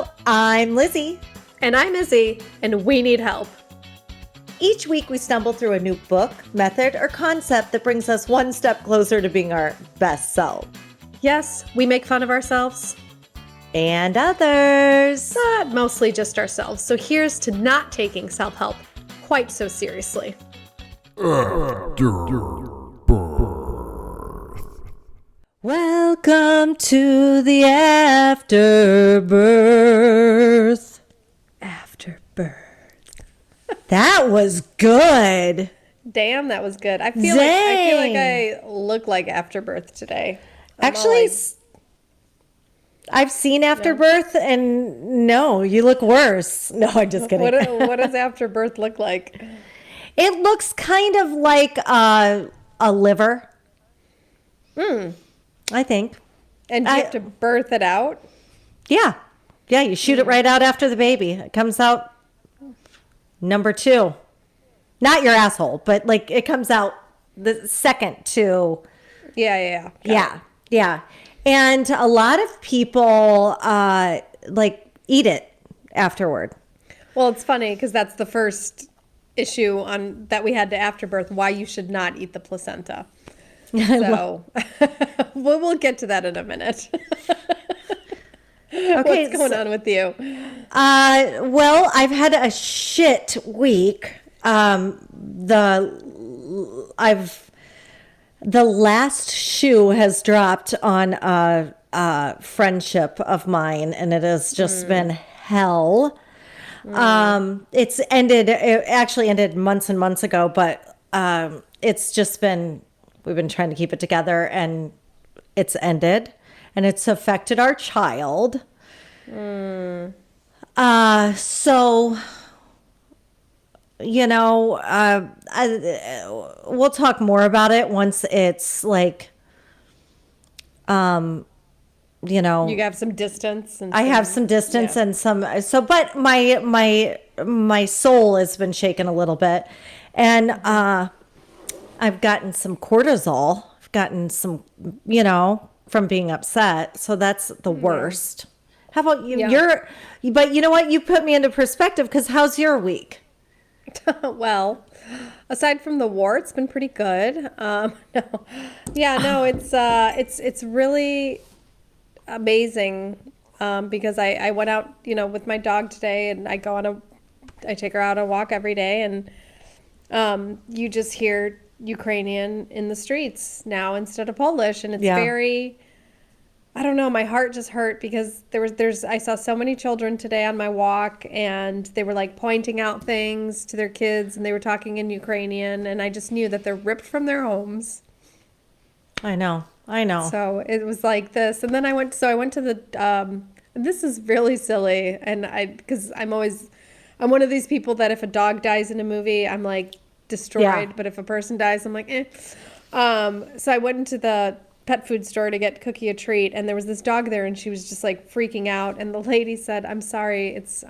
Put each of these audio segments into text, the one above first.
Hello, I'm Lizzie. And I'm Izzy, and we need help. Each week we stumble through a new book, method, or concept that brings us one step closer to being our best self. Yes, we make fun of ourselves. And others. But mostly just ourselves. So here's to not taking self-help quite so seriously. Welcome to the Afterbirth. Afterbirth. That was good. Damn, that was good. I feel like I look like Afterbirth today. I've seen Afterbirth, and no, you look worse. No, I'm just kidding. What does Afterbirth look like? It looks kind of like a liver. I think. And do you have to birth it out? Yeah. Yeah, you shoot it right out after the baby. It comes out number 2. Not your asshole, but like it comes out the second to. Yeah. Yeah. And a lot of people like eat it afterward. Well, it's funny because that's the first issue that we had to Afterbirth, why you should not eat the placenta. So we'll get to that in a minute. Okay, what's going on with you? Well, I've had a shit week. The last shoe has dropped on a friendship of mine, and it has just been hell. It actually ended months and months ago, but it's just been, we've been trying to keep it together, and it's ended, and it's affected our child. So, you know, we'll talk more about it once it's like, you know, you have some distance. I have some distance and but my soul has been shaken a little bit, and I've gotten some cortisol. I've gotten some, you know, from being upset. So that's the worst. How about you? Yeah. But you know what? You put me into perspective, because how's your week? Well, aside from the war, it's been pretty good. It's really amazing because I went out, you know, with my dog today, and I take her out on a walk every day, and you just hear Ukrainian in the streets now instead of Polish, and it's very, I don't know, my heart just hurt because I saw so many children today on my walk, and they were like pointing out things to their kids, and they were talking in Ukrainian, and I just knew that they're ripped from their homes. I know. So it was like this, and then I went to the this is really silly, and because I'm one of these people that if a dog dies in a movie, I'm like destroyed, but if a person dies, I'm like eh. So I went into the pet food store to get Cookie a treat, and there was this dog there, and she was just like freaking out, and the lady said, "I'm sorry, it's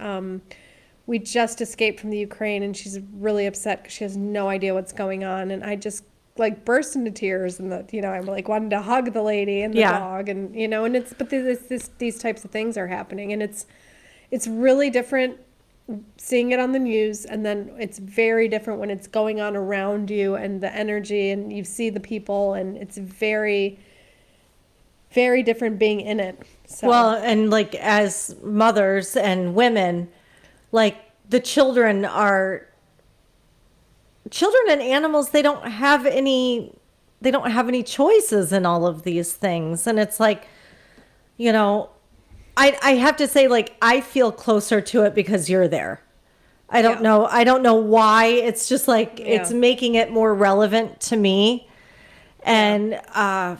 we just escaped from the Ukraine, and she's really upset because she has no idea what's going on." And I just like burst into tears, and I'm like wanting to hug the lady and the dog, and and these types of things are happening, and it's really different seeing it on the news, and then it's very different when it's going on around you, and the energy, and you see the people, and it's very, very different being in it. So. Well, and like as mothers and women, like the children and animals, they don't have any choices in all of these things. And it's like, you know, I have to say, like, I feel closer to it because you're there. I don't know why. It's just like, it's making it more relevant to me. And I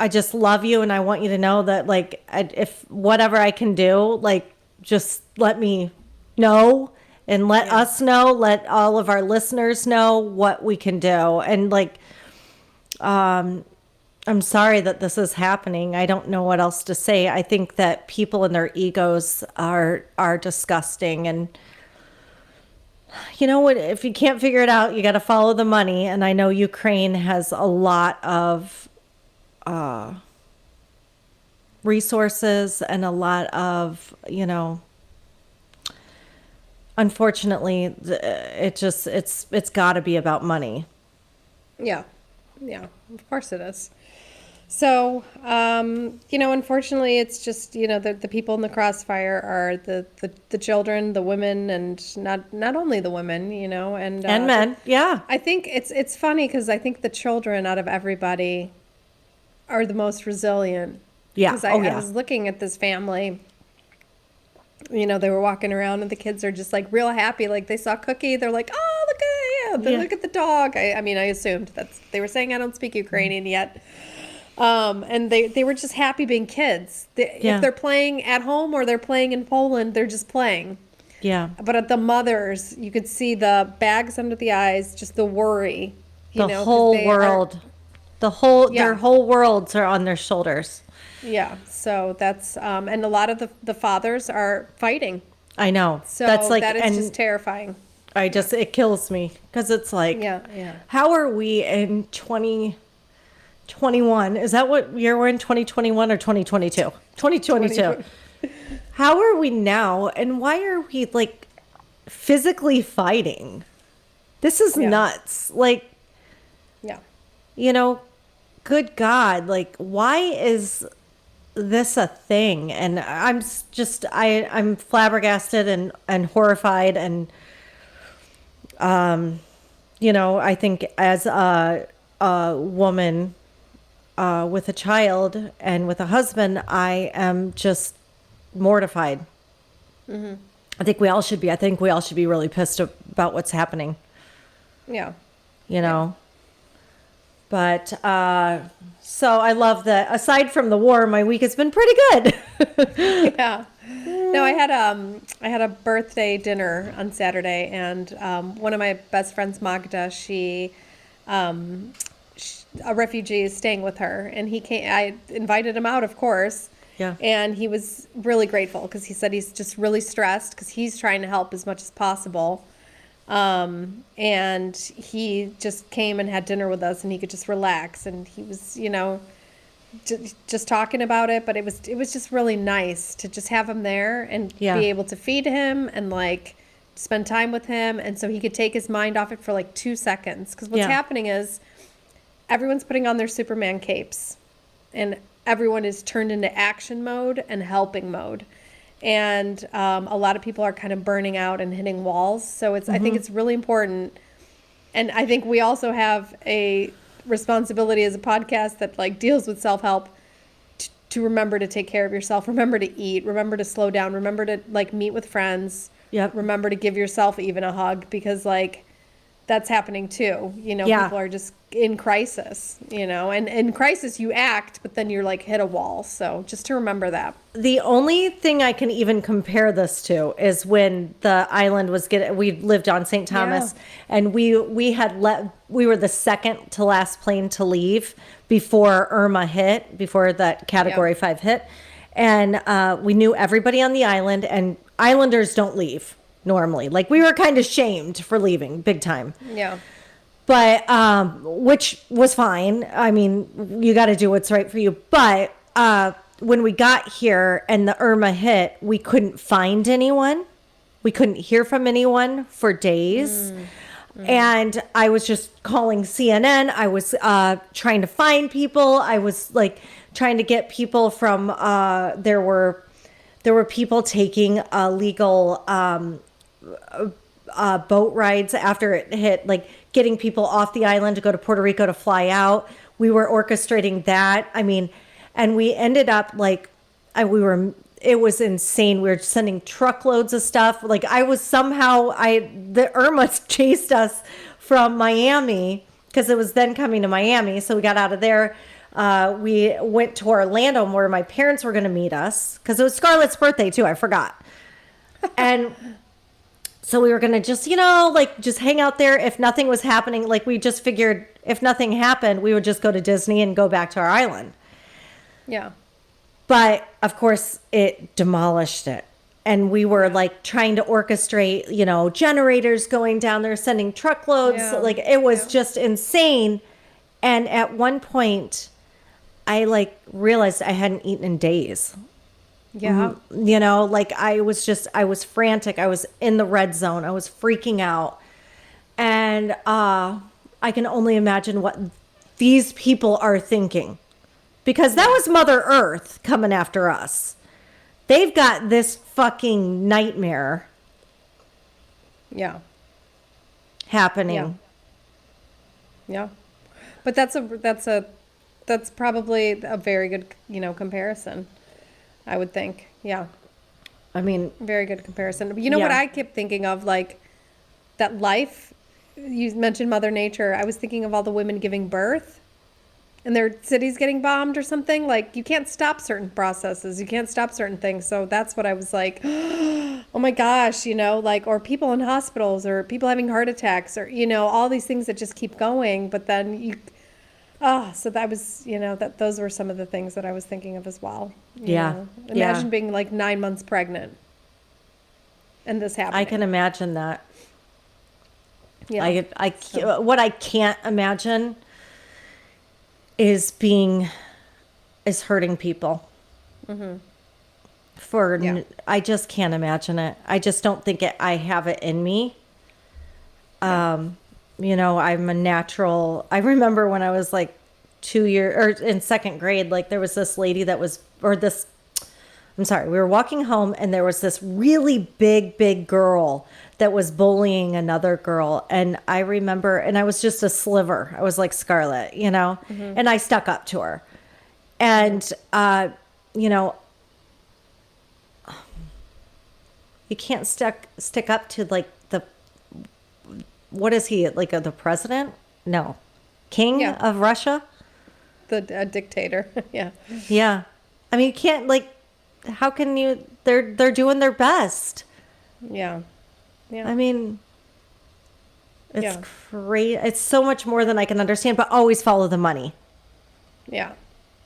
just love you. And I want you to know that, like, if whatever I can do, like, just let me know, and let us know, let all of our listeners know what we can do. And like, I'm sorry that this is happening. I don't know what else to say. I think that people and their egos are disgusting. And you know what? If you can't figure it out, you got to follow the money. And I know Ukraine has a lot of resources and a lot of, unfortunately, it's got to be about money. Yeah. Yeah. Of course it is. So, unfortunately, it's just, the people in the crossfire are the children, the women, and not only the women, and Men, yeah. I think it's funny because I think the children out of everybody are the most resilient. Yeah. Because Oh, I yeah. was looking at this family, they were walking around and the kids are just like real happy. Like they saw Cookie. They're like, oh, Yeah. look at the dog. I mean, I assumed they were saying I don't speak Ukrainian yet. And they were just happy being kids. Yeah. If they're playing at home or they're playing in Poland, they're just playing. Yeah. But at the mothers, you could see the bags under the eyes, just the worry. The 'Cause whole they world. Yeah. Their whole worlds are on their shoulders. Yeah. So that's, and a lot of the fathers are fighting. I know. So That's like, that is and just terrifying. it kills me because it's like, Yeah. Yeah. how are we in 2021? Is that what year we're in? 2021 or 2022? 2022. How are we now? And why are we like physically fighting? This is Yeah. nuts. Like, Yeah. good God, like, why is this a thing? And I'm flabbergasted and horrified. And, I think as a woman with a child and with a husband, I am just mortified. Mm-hmm. I think we all should be. I think we all should be really pissed about what's happening, Yeah. But so I love that. Aside from the war, my week has been pretty good. Yeah. No, I had a birthday dinner on Saturday, and one of my best friends, Magda, a refugee, is staying with her, and he came. I invited him out, of course. Yeah. And he was really grateful because he said he's just really stressed because he's trying to help as much as possible. And he just came and had dinner with us, and he could just relax, and he was, just talking about it, but it was just really nice to just have him there and Yeah. be able to feed him and like spend time with him, and so he could take his mind off it for like 2 seconds. Because what's Yeah. happening is everyone's putting on their Superman capes, and everyone is turned into action mode and helping mode. And a lot of people are kind of burning out and hitting walls. So I think it's really important. And I think we also have a responsibility as a podcast that like deals with self-help to remember to take care of yourself, remember to eat, remember to slow down, remember to like meet with friends. Yep. Remember to give yourself even a hug, because like that's happening too. Yeah. People are just in crisis, and in crisis you act, but then you're like hit a wall. So just to remember that. The only thing I can even compare this to is when the island was we lived on St. Thomas, and we were the second to last plane to leave before Irma hit, before that Category 5 hit. And we knew everybody on the island, and islanders don't leave normally. Like, we were kind of shamed for leaving big time. Yeah. But, which was fine. I mean, you got to do what's right for you. But when we got here and the Irma hit, we couldn't find anyone. We couldn't hear from anyone for days. And I was just calling CNN. I was trying to find people. I was like trying to get people from, there were people taking illegal boat rides after it hit, like getting people off the island to go to Puerto Rico to fly out. We were orchestrating that. I mean, and we ended up like, it was insane. We were sending truckloads of stuff. Like the Irma chased us from Miami because it was then coming to Miami. So we got out of there. We went to Orlando where my parents were going to meet us because it was Scarlett's birthday too. I forgot. And so we were going to just, just hang out there. If nothing was happening, like we just figured if nothing happened, we would just go to Disney and go back to our island. Yeah. But of course it demolished it. And we were like trying to orchestrate, generators going down there, sending truckloads. Yeah. Like it was just insane. And at one point I like realized I hadn't eaten in days. Yeah. You know, like I was frantic. I was in the red zone. I was freaking out. And I can only imagine what these people are thinking, because that was Mother Earth coming after us. They've got this fucking nightmare Yeah. happening. Yeah. Yeah. But that's probably a very good, comparison, I would think. Yeah. I mean, Very good comparison. You know what Yeah. I kept thinking of, like, that life, you mentioned Mother Nature. I was thinking of all the women giving birth and their cities getting bombed or something. Like, you can't stop certain processes. You can't stop certain things. So that's what I was like, oh my gosh, like, or people in hospitals or people having heart attacks or, all these things that just keep going. But then so that was, those were some of the things that I was thinking of as well. you Yeah. know. Yeah. Imagine being like 9 months pregnant and this happening. I can imagine that. Yeah. What I can't imagine is hurting people. Yeah. I just can't imagine it. I just don't think I have it in me. I'm a natural. I remember when I was like 2 years or in second grade, like there was this lady I'm sorry, we were walking home and there was this really big girl that was bullying another girl. And I remember, and I was just a sliver. I was like Scarlet, and I stuck up to her. And, you can't stick up to like what is he, like the president? No. King Yeah. of Russia? The dictator. Yeah. Yeah. I mean, you can't how can you, they're doing their best. Yeah. Yeah. I mean, it's Yeah. great. It's so much more than I can understand, but always follow the money. Yeah.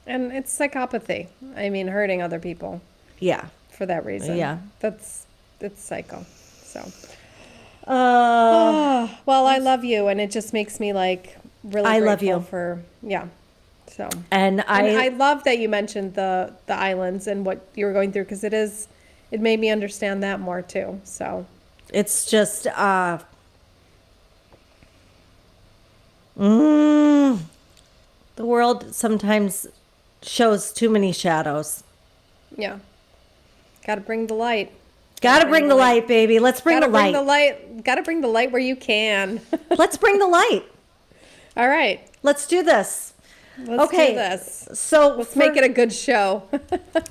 And it's psychopathy. I mean, hurting other people Yeah. for that reason. Yeah. It's psycho. So, Uh, well, I love you, and it just makes me like really I grateful love you. for, yeah. So, and I love that you mentioned the islands and what you were going through, because it made me understand that more too. So, it's just, the world sometimes shows too many shadows. yeah. Got to bring the light. Gotta bring the light, baby. Let's bring the light. Got to bring the light where you can. Let's bring the light. All right. Let's do this. Let's do this. So Let's make it a good show.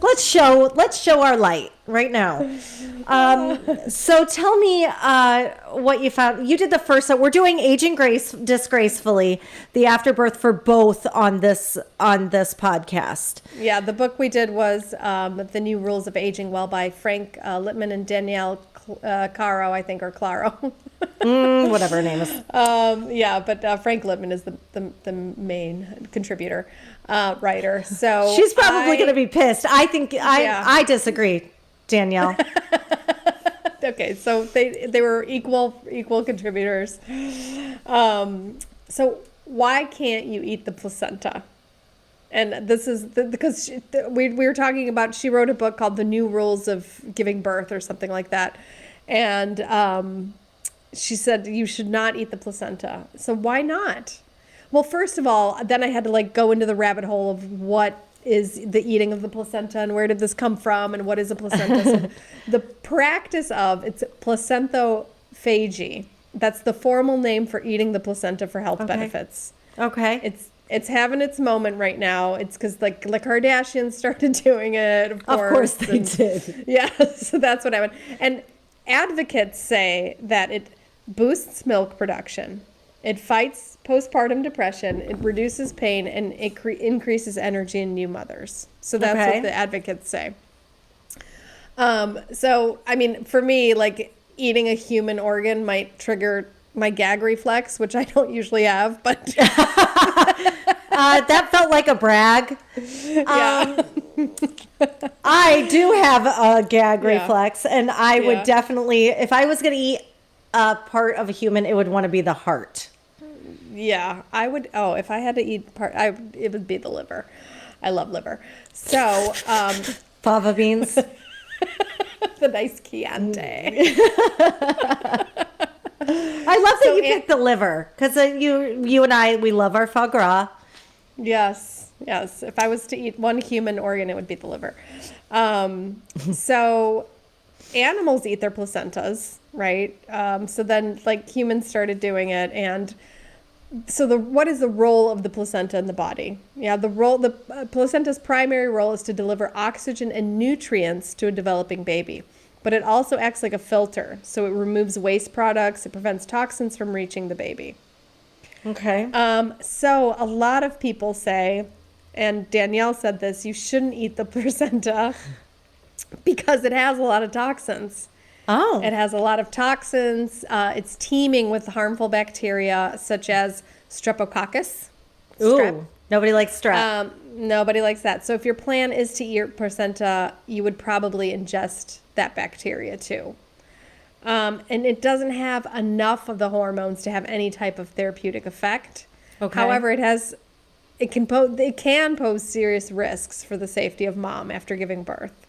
let's show our light right now. So tell me what you found. You did the first. So we're doing Aging Disgracefully, the Afterbirth for both on this podcast. Yeah, the book we did was The New Rules of Aging Well by Frank Lipman and Danielle Claro, I think, or Claro. Whatever her name is. Yeah, but Frank Lipman is the main contributor, writer. So She's probably going to be pissed. I think Yeah. I disagree, Danielle. Okay, so they were equal contributors. So why can't you eat the placenta? And this is because we were talking about, she wrote a book called The New Rules of Giving Birth or something like that. And she said you should not eat the placenta. So why not? Well, first of all, then I had to go into the rabbit hole of what is the eating of the placenta and where did this come from and what is a placenta. So the practice of, it's placentophagy. That's the formal name for eating the placenta for health benefits. Okay. It's having its moment right now. It's because the Kardashians started doing it, of course. Of course they did. Yeah, so that's what happened. And advocates say that it boosts milk production. It fights postpartum depression. It reduces pain, and it increases energy in new mothers. So that's what the advocates say. So, I mean, for me, eating a human organ might trigger my gag reflex, which I don't usually have, but that felt like a brag. yeah. I do have a gag Yeah. reflex, and I Yeah. would definitely, if I was going to eat a part of a human, it would want to be the heart. Yeah, I would. Oh, if I had to eat it would be the liver. I love liver. So, Fava beans. The nice Chianti. I love that you picked the liver because you and I, we love our foie gras. Yes. If I was to eat one human organ, it would be the liver. So animals eat their placentas, right? So then like humans started doing it. And so what is the role of the placenta in the body? Yeah, the placenta's primary role is to deliver oxygen and nutrients to a developing baby. But it also acts like a filter. So it removes waste products. It prevents toxins from reaching the baby. Okay. So a lot of people say, and Danielle said this, you shouldn't eat the placenta because it has a lot of toxins. Oh. It has a lot of toxins. It's teeming with harmful bacteria such as streptococcus. Ooh, nobody likes strep. Nobody likes that. So if your plan is to eat placenta, you would probably ingest that bacteria too. And it doesn't have enough of the hormones to have any type of therapeutic effect. Okay. However, it can pose serious risks for the safety of mom after giving birth.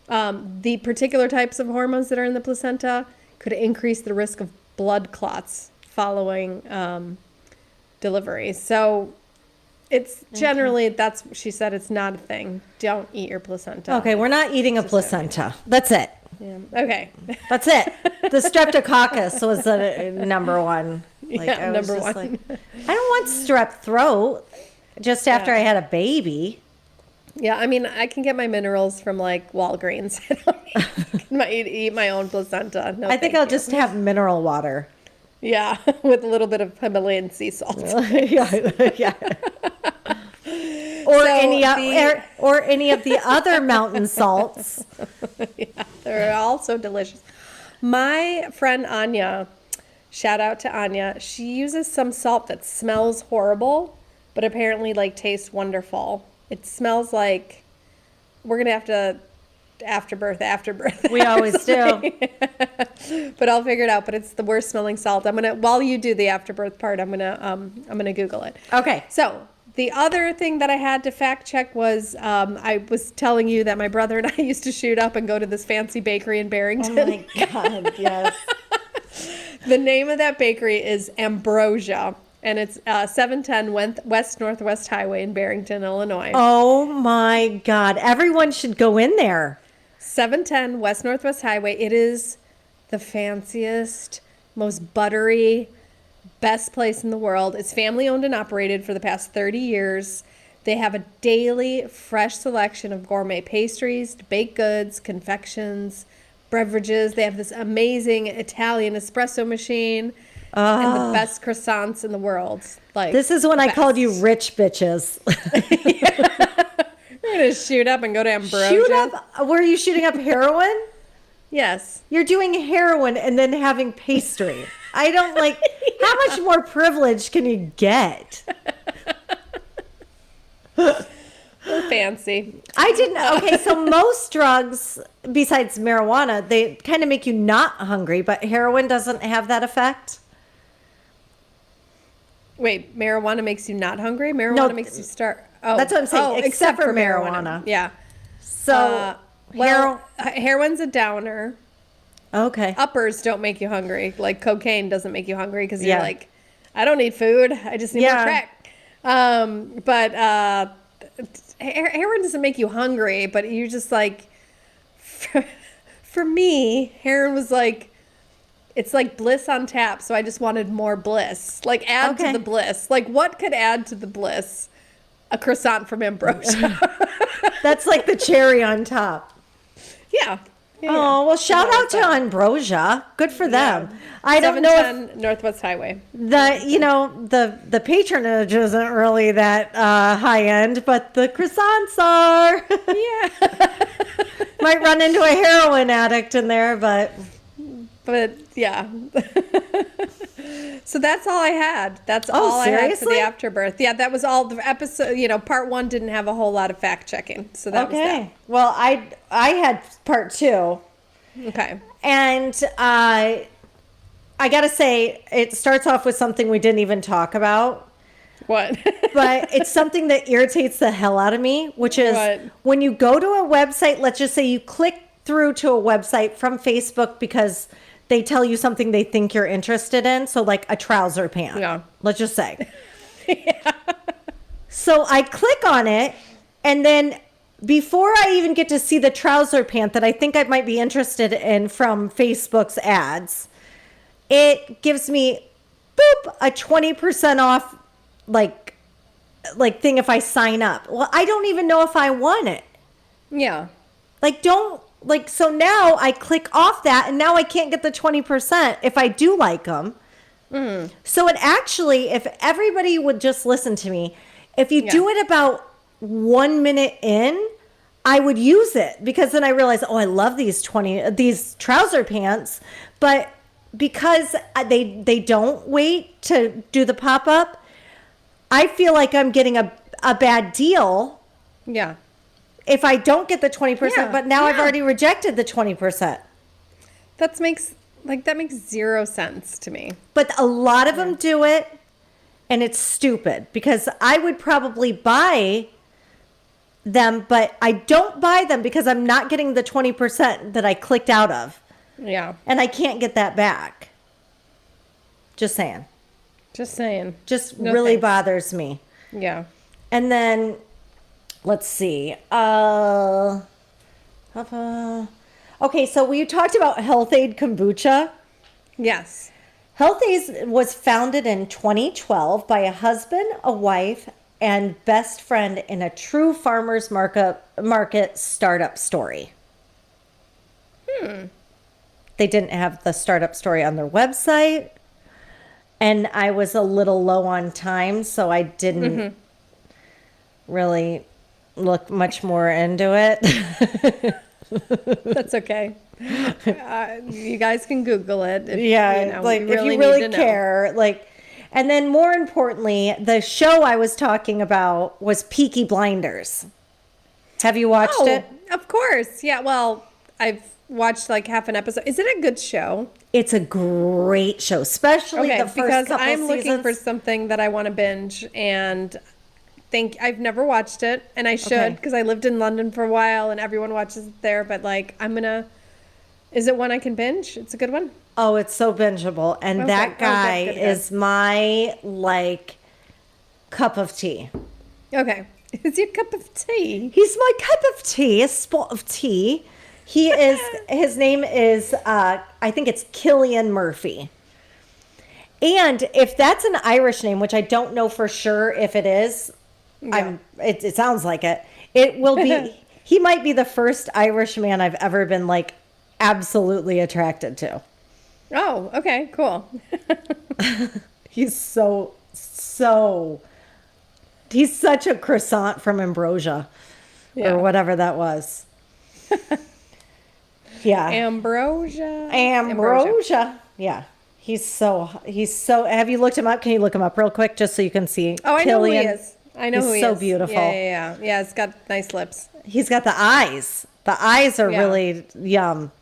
The particular types of hormones that are in the placenta could increase the risk of blood clots following delivery. So it's generally, she said it's not a thing. Don't eat your placenta. Okay, we're not eating a placenta. That's it. Yeah. Okay. That's it. The streptococcus was the number one. Like, Yeah, I was number just one. like, I don't want strep throat just after I had a baby. Yeah, I mean, I can get my minerals from like Walgreens. I don't need to eat my own placenta. No, I think thank I'll you. just have mineral water. Yeah, with a little bit of Himalayan sea salt. yeah. Or any of the other mountain salts. Yeah, they're all so delicious. My friend Anya, shout out to Anya, she uses some salt that smells horrible, but apparently like tastes wonderful. It smells like we're gonna have to afterbirth. We always do. But I'll figure it out. But it's the worst smelling salt. While you do the afterbirth part, I'm gonna Google it. Okay. So the other thing that I had to fact check was I was telling you that my brother and I used to shoot up and go to this fancy bakery in Barrington. Oh my God, yes. The name of that bakery is Ambrosia, and it's 710 West Northwest Highway in Barrington, Illinois. Oh my God, everyone should go in there. 710 West Northwest Highway. It is the fanciest, most buttery, best place in the world. It's family owned and operated for the past 30 years. They have a daily fresh selection of gourmet pastries, baked goods, confections, beverages. They have this amazing Italian espresso machine and the best croissants in the world. Like, This is when I best. called you rich bitches. We're going to shoot up and go to Ambrosia. Shoot up? Were you shooting up heroin? Yes. You're doing heroin and then having pastry. I don't like, how much more privilege can you get? We're fancy. I didn't, okay, so most drugs, besides marijuana, they kind of make you not hungry, but heroin doesn't have that effect? Wait, marijuana makes you not hungry? Marijuana makes you start. Oh, That's what I'm saying, except for marijuana. Yeah. So, heroin's a downer. okay. Uppers don't make you hungry. Like cocaine doesn't make you hungry because you're Yeah. like, I don't need food. I just need more crack. But heroin doesn't make you hungry, but you're just like, for me, heroin was like, it's like bliss on tap. So I just wanted more bliss. Like add to the bliss. Like what could add to the bliss? A croissant from Ambrosia. That's like the cherry on top. Yeah. Oh, well, shout out to Ambrosia. Good for them. I don't know if 710 Northwest Highway. the patronage isn't really that high end, but the croissants are. Yeah. Might run into a heroin addict in there, but yeah. So that's all I had. That's all I had for the seriously? afterbirth. Yeah, that was all the episode. Part 1 didn't have a whole lot of fact checking. So that was that. Well, I had part 2. Okay. And I got to say, it starts off with something we didn't even talk about. What? but it's something that irritates the hell out of me, which is What? when you go to a website, let's just say you click through to a website from Facebook because they tell you something they think you're interested in. So like a trouser pant, Yeah. let's just say. So I click on it, and then before I even get to see the trouser pant that I think I might be interested in from Facebook's ads, it gives me a 20% off like thing if I sign up. Well, I don't even know if I want it. Yeah. So now I click off that, and now I can't get the 20% if I do like them. So it actually, if everybody would just listen to me, if you do it about 1 minute in, I would use it, because then I realize, I love these trouser pants, but because they don't wait to do the pop-up, I feel like I'm getting a bad deal. Yeah. If I don't get the 20%, Yeah, but now I've yeah. already rejected the 20%. That makes zero sense to me. But a lot of them do it, and it's stupid, because I would probably buy them, but I don't buy them because I'm not getting the 20% that I clicked out of, Yeah. and I can't get that back. Just saying. Just saying. Just No really thanks. bothers me. Yeah. And then, let's see. Okay, so we talked about Health Aid Kombucha. Yes. Health Aid was founded in 2012 by a husband, a wife, and best friend in a true farmers market startup story. They didn't have the startup story on their website, and I was a little low on time, so I didn't really look much more into it. That's okay. You guys can Google it. If, Yeah, you if you need really to know. care, and then more importantly, the show I was talking about was Peaky Blinders. Have you watched it? Of course. Yeah. Well, I've watched like half an episode. Is it a good show? It's a great show, especially the first because couple I'm seasons. looking for something that I want to binge, and I've never watched it, and I should, because I lived in London for a while and everyone watches it there, but is it one I can binge? It's a good one. Oh, it's so bingeable. And Okay. that guy Good. is my cup of tea. Okay. Is your cup of tea? He's my cup of tea, a spot of tea. His name is, I think it's Cillian Murphy. And if that's an Irish name, which I don't know for sure if it is, Yeah. it sounds like it. It will be, he might be the first Irish man I've ever been absolutely attracted to. Oh, okay, cool. He's he's such a croissant from Ambrosia Yeah. or whatever that was. Yeah. Ambrosia. Yeah. He's so, have you looked him up? Can you look him up real quick just so you can see? Oh, I know who he Cillian? is. I know He's who he so is. beautiful. Yeah. Yeah, it's got nice lips. He's got the eyes. The eyes are Yeah. really yum.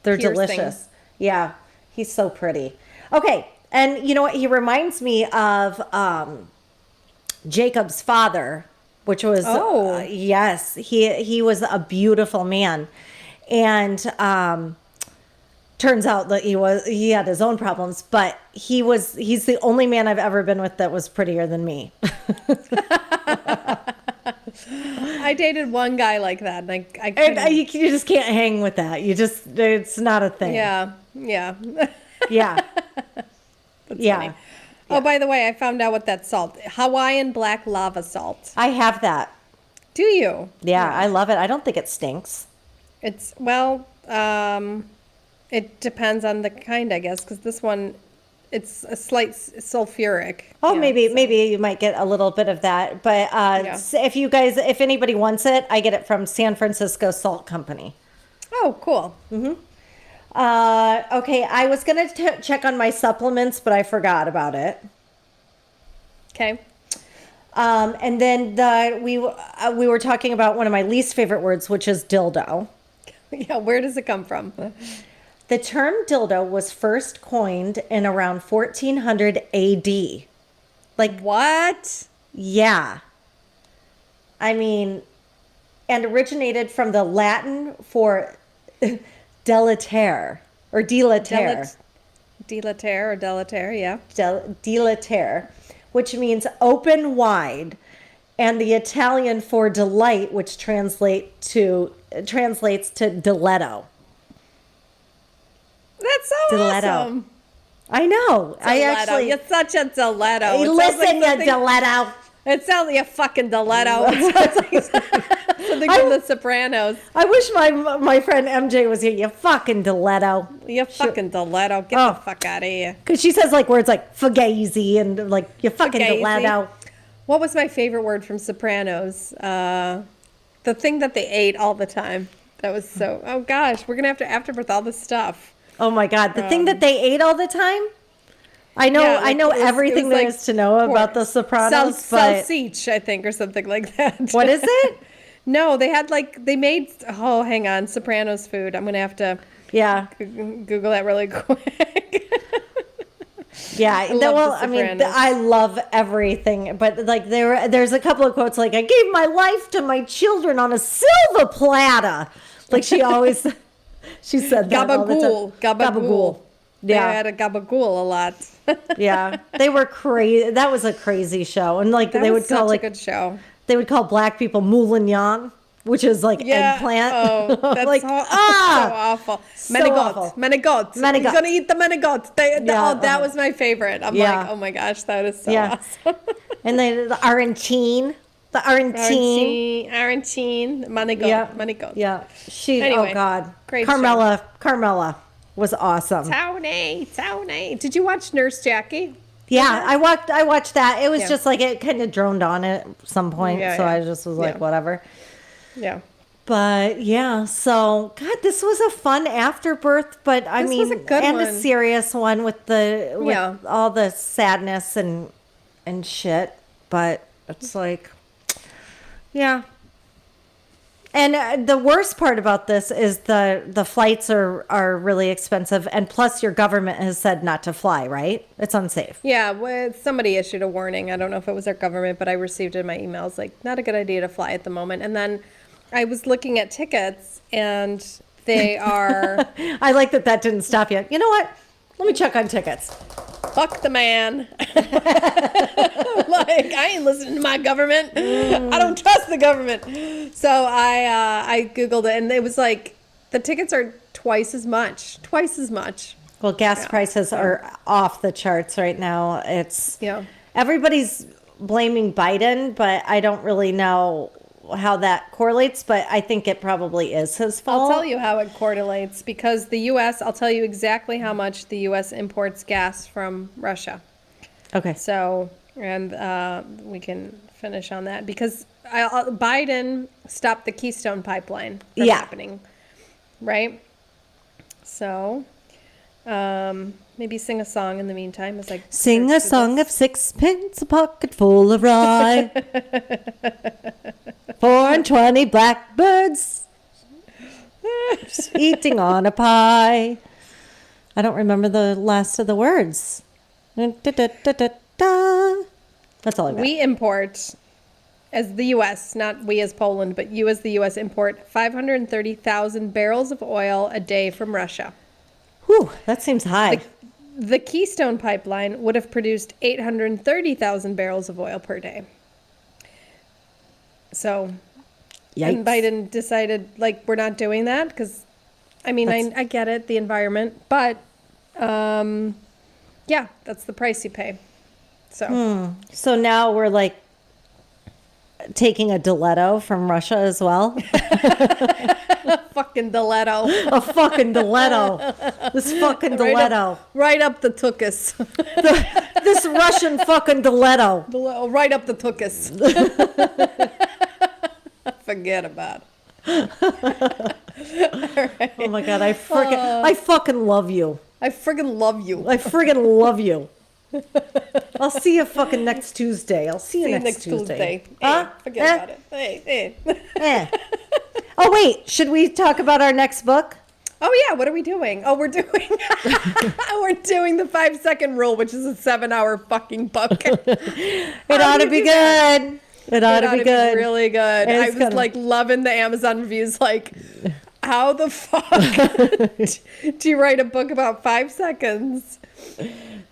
They're Piercing. delicious. Yeah. He's so pretty. Okay. And you know what? He reminds me of Jacob's father, which was, yes, he was a beautiful man. And turns out that he had his own problems, but he's the only man I've ever been with that was prettier than me. I dated one guy like that, and I couldn't. And you just can't hang with that. It's not a thing. Yeah. Yeah. That's Yeah. funny. Oh, by the way, I found out what that salt, Hawaiian black lava salt. I have that. Do you? Yeah, I love it. I don't think it stinks. It's, it depends on the kind, I guess, because this one, it's a slight sulfuric. Oh, Yeah, maybe so- you might get a little bit of that. But Yeah. if anybody wants it, I get it from San Francisco Salt Company. Oh, cool. Okay, I was going to check on my supplements, but I forgot about it. Okay. And then we were talking about one of my least favorite words, which is dildo. Yeah, where does it come from? The term dildo was first coined in around 1400 AD. What? Yeah. I mean, and originated from the Latin for deletere or dilatere. Dilatere or deletere, yeah. Dilatere, which means open wide, and the Italian for delight, which translates to diletto. That's so Diletto. awesome. I know. Diletto. You're such a diletto. It sounds Listen, like you something- diletto. It sounds like a fucking diletto. It sounds like something from The Sopranos. I wish my friend MJ was here. You fucking diletto. You fucking diletto. Get the fuck out of here. Because she says like words like fugazi and like you fucking Fugazi. diletto. What was my favorite word from Sopranos? The thing that they ate all the time. That was so. Oh gosh, we're gonna have to Afterbirth all this stuff. Oh my God, the thing that they ate all the time. I know, Yeah, I know it was everything there like is to know about The Sopranos, but Salsich, I think, or something like that. what is it? No, they had they made. Oh, hang on, Sopranos food. I'm gonna have to Yeah, Google that really quick. yeah. love The I mean, Sopranos. I love everything, but like there's a couple of quotes like, "I gave my life to my children on a silver platter." Like she always, she said that all the Gabagool, time. gabagool. Yeah. They had a gabagool a lot. Yeah, they were crazy. That was a crazy show, and like That they was would call such like a good show. they would call black people moulin, which is like Yeah. eggplant. Oh, that's like so awful. So awful. Manigot. Manigot. You're gonna eat the manigot. Yeah, Oh, that was my favorite. I'm Yeah. like, oh my gosh, that is so Yeah. awesome. And then the Argentine, Argentine, manigot, Yeah, manigot. yeah. She. Anyway, oh God, great Carmela was awesome. Tony. Did you watch Nurse Jackie? Yeah, I watched that. It was Yeah. just like it kind of droned on at some point, Yeah, so yeah. I just was like, Yeah. whatever. Yeah. But yeah, so God, this was a fun afterbirth, but I This mean, was a good and a one. serious one with Yeah. all the sadness and shit. But it's like, yeah. And the worst part about this is the flights are really expensive, and plus your government has said not to fly, right? It's unsafe. Yeah, well, somebody issued a warning. I don't know if it was our government, but I received it in my emails, like, not a good idea to fly at the moment. And then I was looking at tickets, and they are, I like that didn't stop you. You know what? Let me check on tickets. fuck the man. Like, I ain't listening to my government. I don't trust the government. So I Googled it, and it was like, the tickets are twice as much. Well, gas prices are off the charts right now. Yeah. Everybody's blaming Biden, but I don't really know how that correlates, but I think it probably is his fault. I'll tell you how it correlates, because the U.S., I'll tell you exactly how much the U.S. imports gas from Russia. Okay. So, and we can finish on that, because Biden stopped the Keystone Pipeline from happening, right? So, maybe sing a song in the meantime. As I Sing search a for song this. of sixpence, a pocket full of rye. 4 and 20 blackbirds eating on a pie. I don't remember the last of the words. That's all I got. We import, as the U.S., not we as Poland, but you as the U.S. import 530,000 barrels of oil a day from Russia. Whew, that seems high. The Keystone Pipeline would have produced 830,000 barrels of oil per day. So, and Yikes. Biden decided, like, we're not doing that, because, I mean, I get it, the environment, but, yeah, that's the price you pay. So, So now we're like taking a diletto from Russia as well. fucking diletto. A fucking diletto. This fucking diletto. Right up the tuchus. This Russian fucking diletto. Right up the tuchus. Forget about it. Oh my God, I fucking love you. I friggin' love you. I friggin' love you. I'll see you fucking next Tuesday. I'll see you next Tuesday. Hey, forget about it. Hey. Eh. Oh wait, should we talk about our next book? Oh yeah, what are we doing? Oh, we're doing we're doing the 5-second rule, which is a 7-hour fucking book. It ought to be good. It ought to be good. Really good. I was like loving the Amazon reviews. Like, how the fuck do you write a book about 5 seconds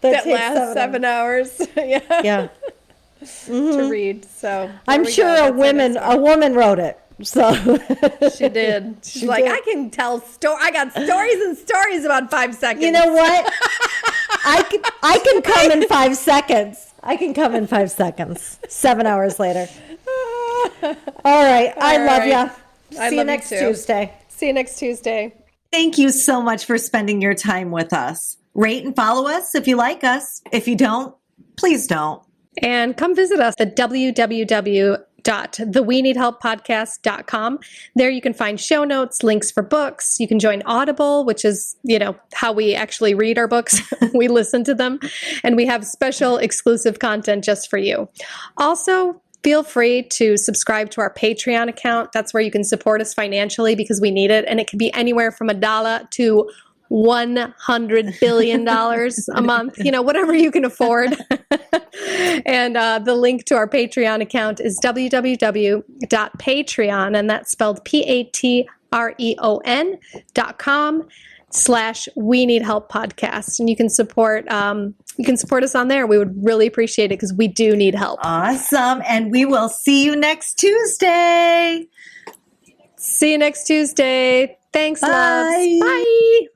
that lasts 7 hours? Yeah. To read. So I'm sure a woman wrote it. So she did. She's like, I can tell I got stories and stories about 5 seconds. You know what? I can come in 5 seconds. I can come in 5 seconds. 7 hours later. All right. I love you. See you next Tuesday. See you next Tuesday. Thank you so much for spending your time with us. Rate and follow us if you like us. If you don't, please don't. And come visit us at www.theweneedhelppodcast.com. There you can find show notes, links for books. You can join Audible, which is, how we actually read our books. We listen to them. And we have special exclusive content just for you. Also, feel free to subscribe to our Patreon account. That's where you can support us financially because we need it. And it can be anywhere from $1 to $100 billion a month, whatever you can afford. And the link to our Patreon account is www.patreon, and that's spelled patreon.com/We Need Help Podcast. And you can support us on there. We would really appreciate it because we do need help. Awesome. And we will see you next Tuesday. See you next Tuesday. Thanks, Bye. loves. Bye.